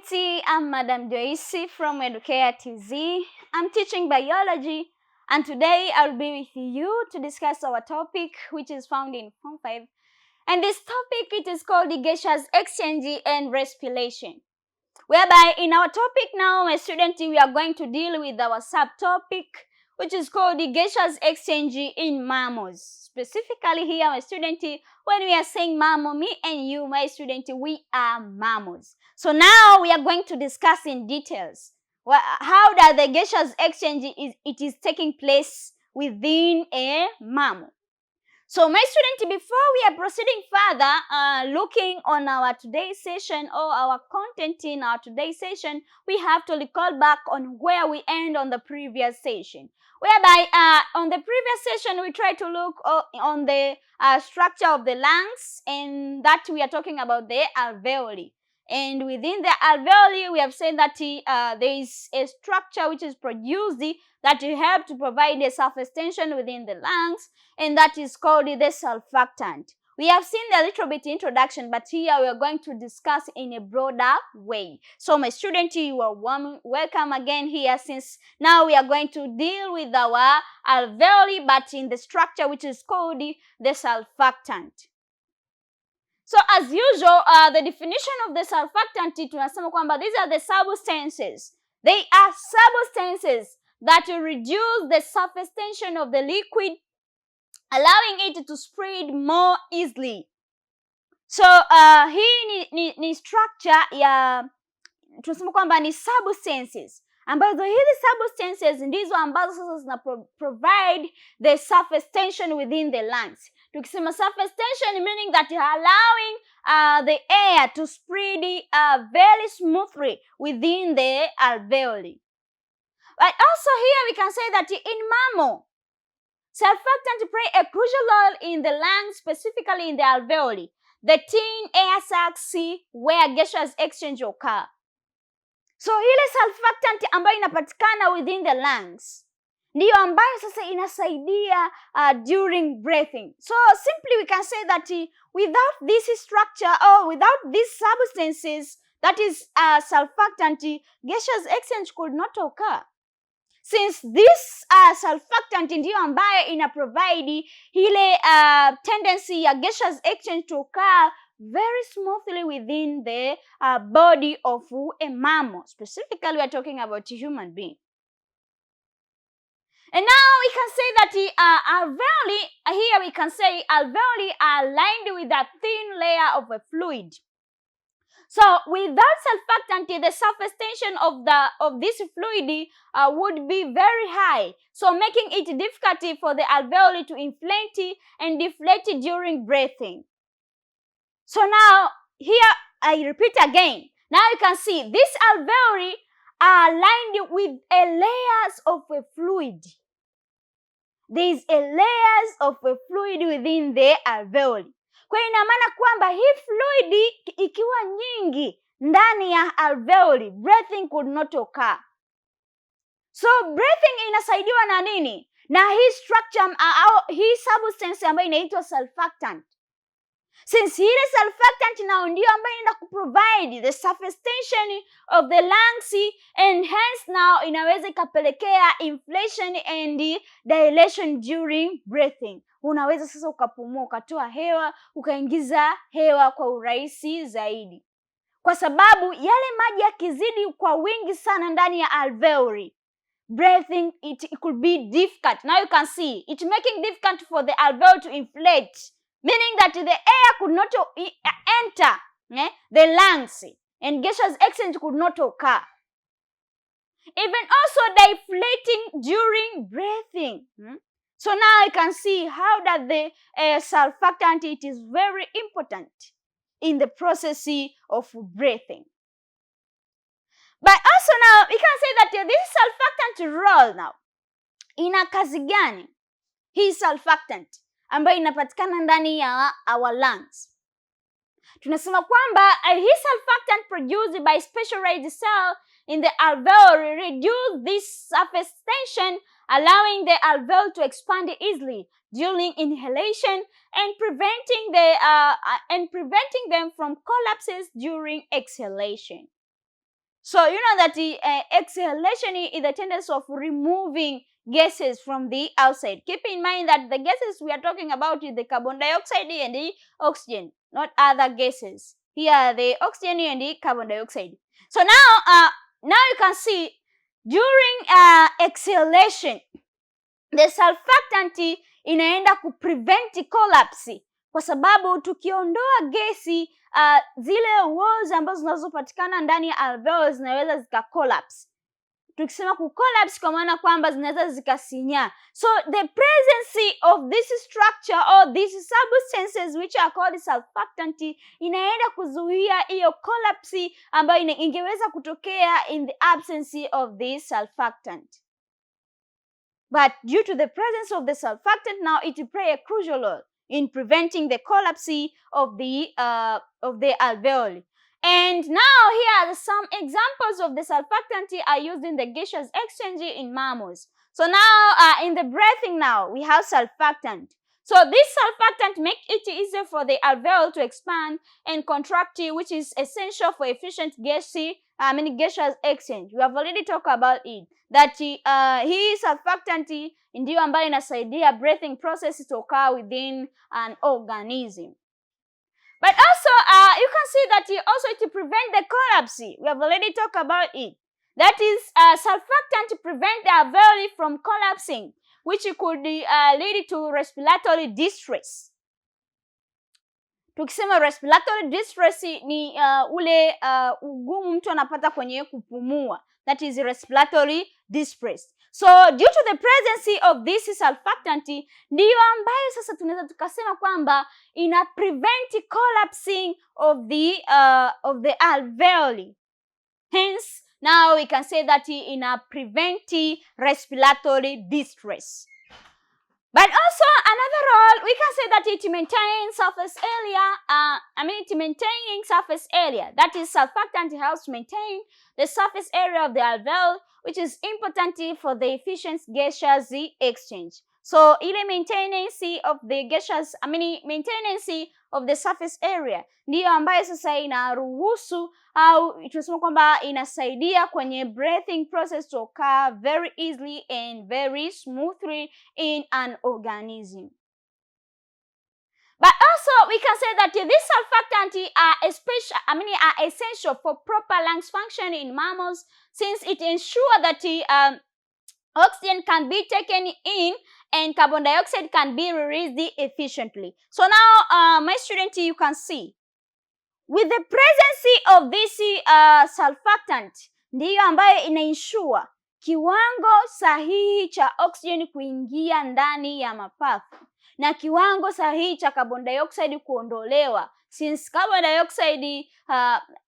community, I'm Madam Joyce from Educare TZ. I'm teaching biology, and today I'll be with you to discuss our topic, which is found in Form 5. And this topic, it is called the gaseous exchange and respiration. Whereby in our topic now, my student, we are going to deal with our subtopic, which is called the gaseous exchange in mammals. Specifically here, my student, when we are saying mammal, me and you, my student, we are mammals. So now we are going to discuss in details how does the gaseous exchange is taking place within a mammal. So my student, before we are proceeding further, looking on our today's session or our content in our today's session, we have to recall back on where we end on the previous session. Whereby on the previous session, we tried to look on the structure of the lungs, and that we are talking about the alveoli. And within the alveoli, we have said that there is a structure which is produced that will help to provide a surface tension within the lungs, and that is called the surfactant. We have seen a little bit introduction, but here we are going to discuss in a broader way. So my student, you are welcome again here, since now we are going to deal with our alveoli, but in the structure which is called the surfactant. So as usual, the definition of the surfactant, tunasema kwamba these are the substances. They are substances that will reduce the surface tension of the liquid, allowing it to spread more easily. So hii ni structure ya, tunasema kwamba ni substances ambazo hizi substances ndizo ambazo sasa zina provide the surface tension within the lungs. Tukisema surface tension, meaning that allowing the air to spread very smoothly within the alveoli. But also here we can say that in mammal, surfactants play a crucial role in the lungs, specifically in the alveoli, the thin air sacs where gaseous exchange occur. So ile surfactant ambayo inapatikana within the lungs ndiyo ambayo sasa inasaidia during breathing. So simply we can say that without this structure or without these substances, that is surfactant, gaseous exchange could not occur. Since this surfactant ndiyo ambayo ina provide ile tendency ya gaseous exchange to occur very smoothly within the body of a mammal. Specifically, we are talking about a human being. And now we can say that alveoli, here we can say alveoli are lined with a thin layer of a fluid. So without surfactant, the surface tension of this fluid would be very high, so making it difficult for the alveoli to inflate and deflate during breathing. So now here I repeat again. Now you can see these alveoli are lined with a layers of a fluid. There is a layers of a fluid within the alveoli. Kwa ina maana kwamba hii fluid ikiwa nyingi ndani ya alveoli, breathing could not occur. So breathing inasaidiwa na nini? Na hii structure hii substance ambayo inaitwa surfactant. Since ile surfactant now ndio ambayo inaenda kuprovide the surface tension of the lungs, and hence now inaweza ikapelekea inflation and dilation during breathing. Unaweza sasa ukapumua, ukatoa hewa, ukaingiza hewa kwa urahisi zaidi. Kwa sababu yale maji yakizidi kwa wingi sana ndani ya alveoli, breathing it could be difficult. Now you can see it making difficult for the alveoli to inflate, meaning that the air could not enter the lungs, and gaseous exchange could not occur. Even also deflating during breathing. So now you can see how that the surfactant, it is very important in the process of breathing. But also now we can say that this surfactant role now, ina kazi gani hii surfactant ambayo inapatikana ndani ya our lungs? Tunasema kwamba hii surfactant produced by specialized cell in the alveoli reduce this surface tension, allowing the alveoli to expand easily during inhalation and preventing them from collapses during exhalation. So you know that the exhalation is the tendency of removing gases from the outside. Keep in mind that the gases we are talking about is the carbon dioxide and the oxygen, not other gases. Here the oxygen and the carbon dioxide. So now you can see during exhalation the surfactant inaenda kuprevent collapse, kwa sababu tukiondoa gesi zile walls ambazo zinazopatikana ndani ya alveoli zinaweza zika collapse. Tukisema ku collapse kwa maana kwamba zinaweza zikasinyaa. So the presence of this structure or these substances which are called surfactant inaenda kuzuia hiyo collapse ambayo ingeweza kutokea in the absence of this surfactant. But due to the presence of the surfactant, now it play a crucial role in preventing the collapse of the alveoli. And now here are some examples of the surfactant are used in the gaseous exchange in mammals. So now in the breathing now we have surfactant. So this surfactant make it easier for the alveoli to expand and contract, which is essential for efficient gaseous exchange. We have already talked about it, that hii surfactant ndio ambayo inasaidia breathing process to occur within an organism. But also you can see that it prevent the collapse. We have already talked about it. That is surfactant prevent the alveoli from collapsing, which could lead to respiratory distress. Tukisema respiratory distress ni ule ugumu mtu anapata kwenye kupumua. That is respiratory distress. So due to the presence of this surfactant ndiyo ambayo sasa tunaweza tukasema kwamba ina prevent collapsing of the alveoli. Hence now we can say that ina prevent respiratory distress. But also another role, we can say that it maintains surface area. It maintaining surface area. That is, surfactant helps maintain the surface area of the alveoli, which is important for the efficient gaseous exchange. So ile maintenance of the gaseous, maintenance of the surface area ndiyo ambayo sasa inaruhusu au tunasema kwamba inasaidia kwenye breathing process to occur very easily and very smoothly in an organism. But also we can say that these surfactants are essential for proper lungs function in mammals, since it ensures that oxygen can be taken in and carbon dioxide can be released efficiently. So now my student, you can see with the presence of this surfactant ndiyo ambayo ina-ensure kiwango sahihi cha oxygen kuingia ndani ya mapafu na kiwango sahihi cha carbon dioxide kuondolewa, since carbon dioxide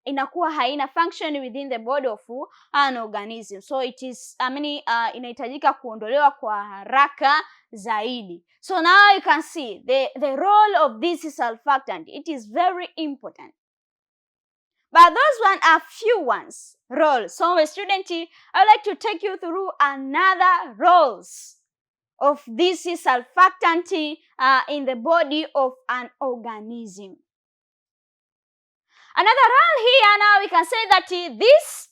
inakuwa haina function within the body of an organism. So it is inahitajika kuondolewa kwa haraka zaidi. So now you can see the role of this surfactant. It is very important. But those one are few ones roles. So student, I would like to take you through another roles of this surfactant in the body of an organism. Another role here, now we can say that this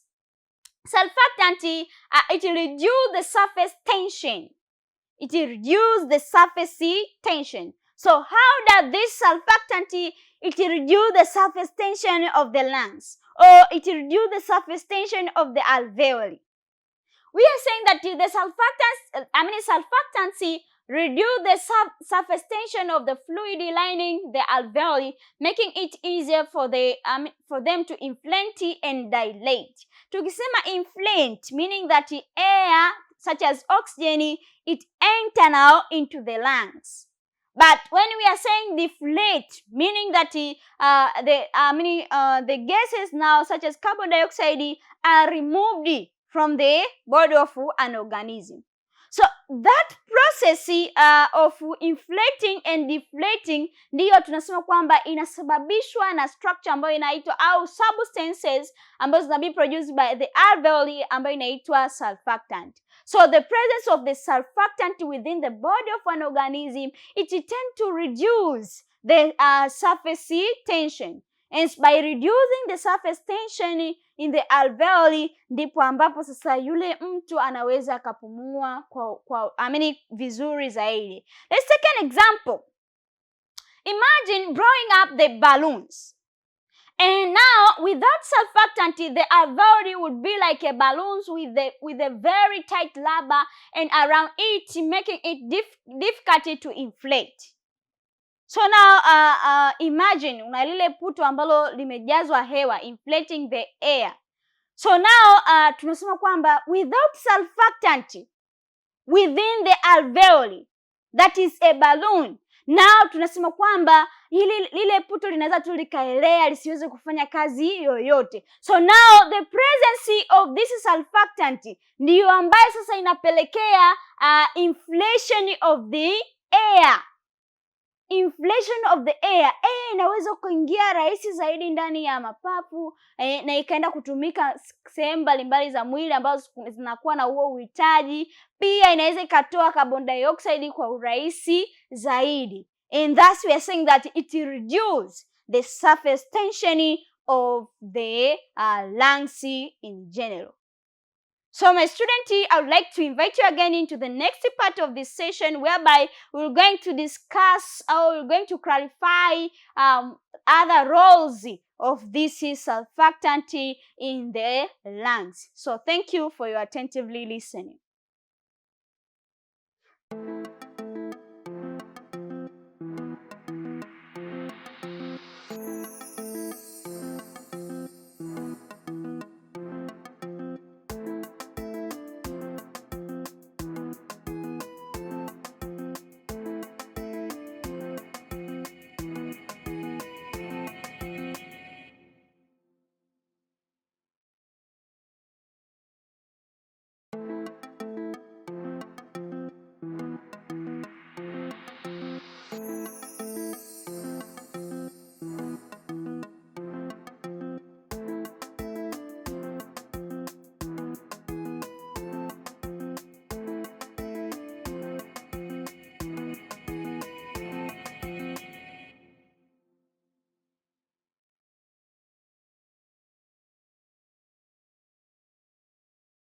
surfactant it reduce the surface tension. It reduce the surface tension. So how does this surfactant it reduce the surface tension of the lungs, or it reduce the surface tension of the alveoli? We are saying that the surfactants reduce the surface tension of the fluid lining the alveoli, making it easier for them to inflate and dilate. Tukisema inflate, meaning that the air such as oxygen it enter now into the lungs. But when we are saying deflate, meaning that the gases now such as carbon dioxide are removed from the body of an organism. So that process of inflating and deflating ndiyo tunasema kwamba inasababishwa na structure ambayo inaitwa au substances ambazo zinabe produced by the alveoli ambayo inaitwa surfactant. So the presence of the surfactant within the body of an organism, it tends to reduce the surface tension And by reducing the surface tension in the alveoli, ndipo ambapo sasa yule mtu anaweza akapumua vizuri zaidi. Let's take an example. Imagine blowing up the balloons. And now, without surfactant, the alveoli would be like a balloons with a very tight rubber and around it, making it difficult to inflate. So now, imagine una lile puto ambalo limejazwa hewa, inflating the air. So now, tunasema kwamba without surfactant within the alveoli, that is a balloon, now tunasema kwamba lile puto linaweza tu likaelea lisiweze kufanya kazi yoyote. So now the presence of this surfactant ndiyo ambayo sasa inapelekea inflation of the air. Inflation of the air. Air inaweza kuingia rahisi zaidi ndani ya mapafu na ikaenda kutumika sehemu mbalimbali za mwili ambazo zinakuwa na huo uhitaji. Pia inaweza ikatoa carbon dioxide kwa urahisi zaidi. And thus we are saying that it reduces the surface tension of the lungs in general. So my student, I would like to invite you again into the next part of this session, whereby we're going to discuss or we're going to clarify other roles of this surfactant in the lungs. So thank you for your attentively listening.